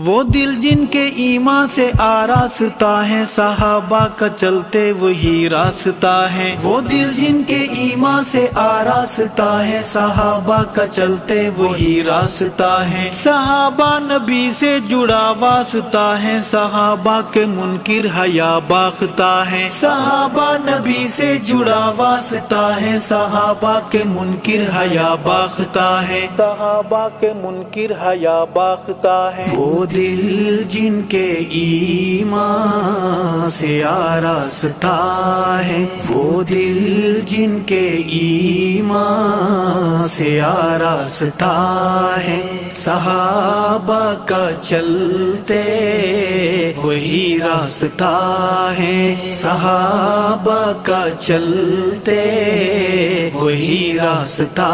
وہ دل جن کے ایمان سے آراستہ ہے، صحابہ کا چلتے وہی راستہ ہے۔ وہ دل جن کے ایمان سے آراستہ ہے، صحابہ کا چلتے وہی راستہ ہے۔ صحابہ نبی سے جڑا واسطہ ہے، صحابہ کے منکر حیا باختہ ہے۔ صحابہ نبی سے جڑا واسطہ ہے، صحابہ کے منکر حیا باختہ ہے۔ صحابہ کے منکر حیا باختہ ہے۔ وہ دل جن کے ایمان سے آراستہ ہے، وہ دل جن کے ایمان سے آراستہ ہے، صحابہ کا چلتے وہی راستہ ہے، صحابہ کا چلتے وہی راستہ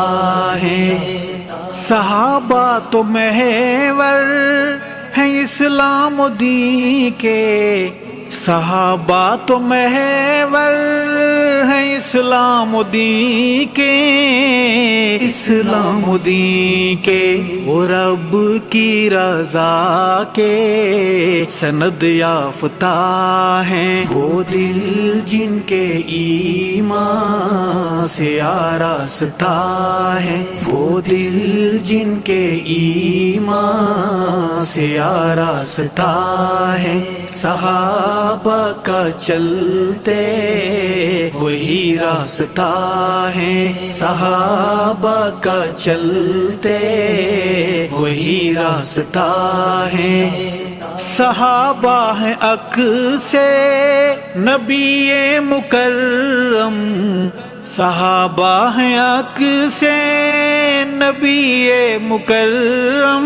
ہے۔ صحابہ تو محور ہیں اسلام و دین کے، صحابہ تو محور ہیں اسلام و دین کے، اسلام و دین کے۔ وہ رب کی رضا کے سند یافتہ ہیں، وہ دل جن کے ایمان سے آراستہ ہے، وہ دل جن کے ایمان سے آراستہ ہے، صحابہ کا چلتے وہی راستہ ہے، صحابہ کا چلتے وہی راستہ ہے۔ صحابہ ہیں عکس نبی مکرم، صحابہ ہیں عکس نبی مکرم،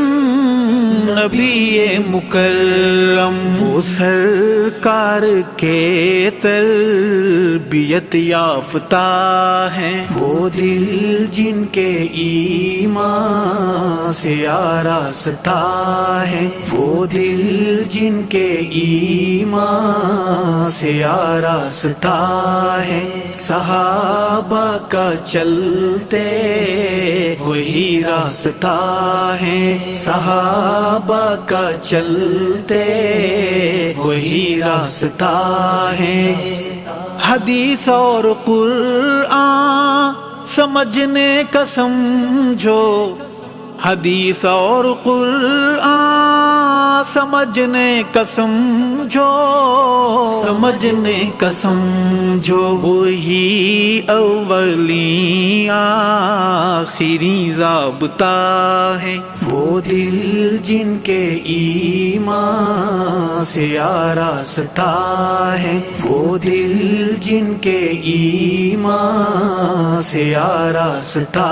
نبی مکرم۔ وہ سرکار کے تربیت یافتہ ہیں، وہ دل جن کے ایمان سے آراستہ ہے، وہ دل جن کے ایمان سے آراستہ ہے، صحابہ کا چلتے وہی راستہ ہے، صحابہ کا چلتے وہی راستہ ہے۔ حدیث اور قرآن سمجھنے کا سمجھو، حدیث اور قرآن سمجھنے کا سمجھو، سمجھنے کا سمجھو۔ وہی اولی آخری ضابطہ ہے، وہ دل جن کے ایمان سے آراستہ ہے، وہ دل جن کے ایمان سے آراستہ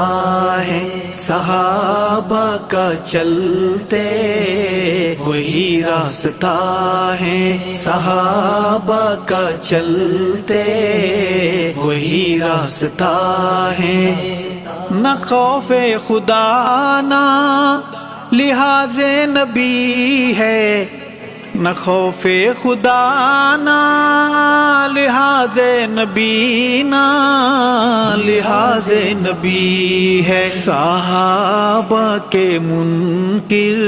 ہے، صحابہ کا چلتے وہی راستہ ہے، صحابہ کا چلتے وہی راستہ ہے۔ نہ خوف خدا نہ لحاظ نبی ہے، نہ خوف خدا نہ لحاظ نبی، نہ لحاظ نبی ہے۔ صحابہ کے منکر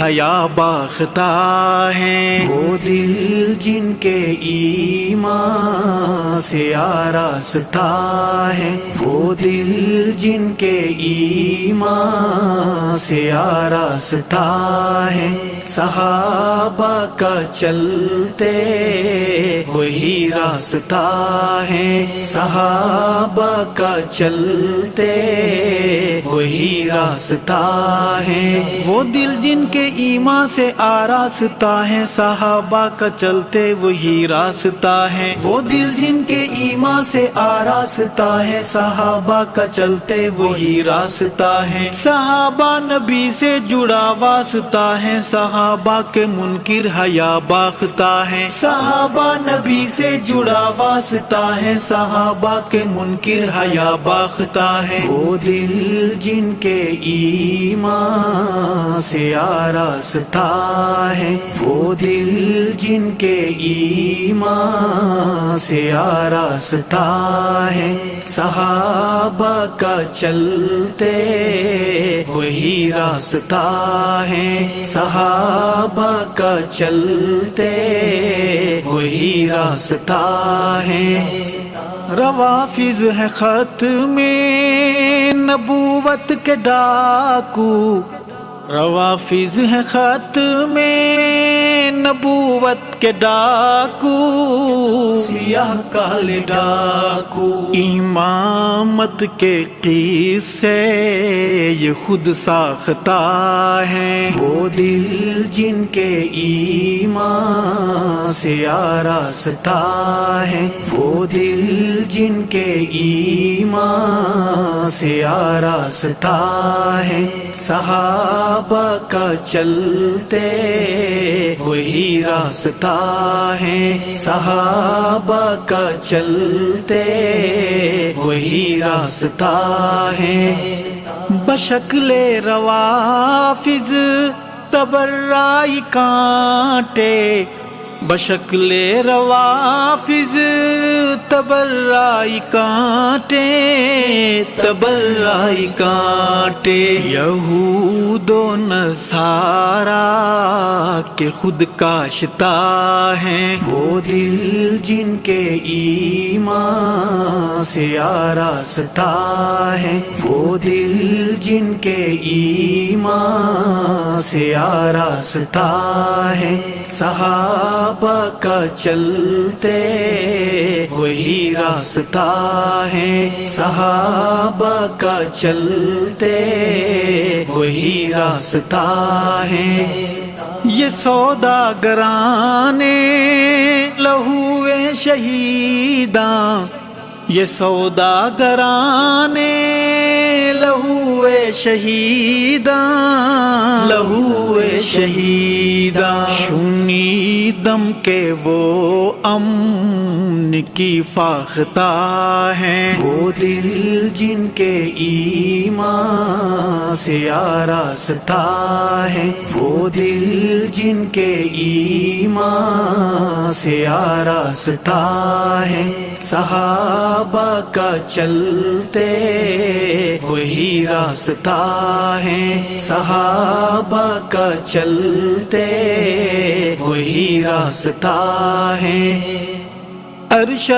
حیا باختہ ہیں، وہ دل جن کے ایمان سے آراستہ ہے، وہ دل جن کے ایمان سے آراستہ ہے، صحابہ کا چلتے وہی راستہ ہے، صحابہ کا چلتے وہی راستہ ہے۔ وہ دل جن کے ایمان سے آراستہ ہے، صحابہ کا چلتے وہی راستہ ہے۔ وہ دل جن کے ایمان سے آراستہ ہے، صحابہ کا چلتے وہی راستہ ہے۔ صحابہ نبی سے جڑا واسطہ ہے، صحابہ کے منکر حیا باختہ ہے، صحابہ نبی سے جڑا واسطہ ہے، صحابہ کے منکر حیا باختہ ہے۔ وہ دل جن کے ایمان سے آراستہ ہے، وہ دل جن کے ایمان سے آراستہ ہے، صحابہ کا چلتے وہی راستہ ہے صحابہ کا چلتے وہی راستہ ہے روافظ ہے خط میں نبوت کے ڈاکو روافظ ہے خط میں نبوت کے ڈاکو سیاہ کالے ڈاکو امامت کے قصے یہ خود ساختہ ہیں وہ دل جن کے ایمان سے آراستہ ہے وہ دل جن کے ایمان سے آراستہ ہے صحابہ کا چلتے وہی راستہ ہے صحابہ کا چلتے وہی راستہ ہے بشکل روافظ تبرائی کانٹے بشکل روافظ تبرائی کانٹے تبرائی کانٹے یہود و نصارا کے خود کاشتہ ہیں وہ دل جن کے ایمان سے آراستہ ہے وہ دل جن کے ایمان سے آراستہ ہے صحابہ کا چلتے وہی راستہ ہے صحابہ کا چلتے وہی راستہ ہے یہ سوداگران لہو شہیداں یہ سوداگران لہو شہیداں لہو شہیداں شنی دم کے وہ امن کی فاختہ ہیں وہ دل جن کے ایمان سے آراستہ ہے وہ دل جن کے ایمان سے آراستہ ہے صحابہ کا چلتے وہی راستہ ہے صحابہ کا چلتے وہی راستہ ہے ارشد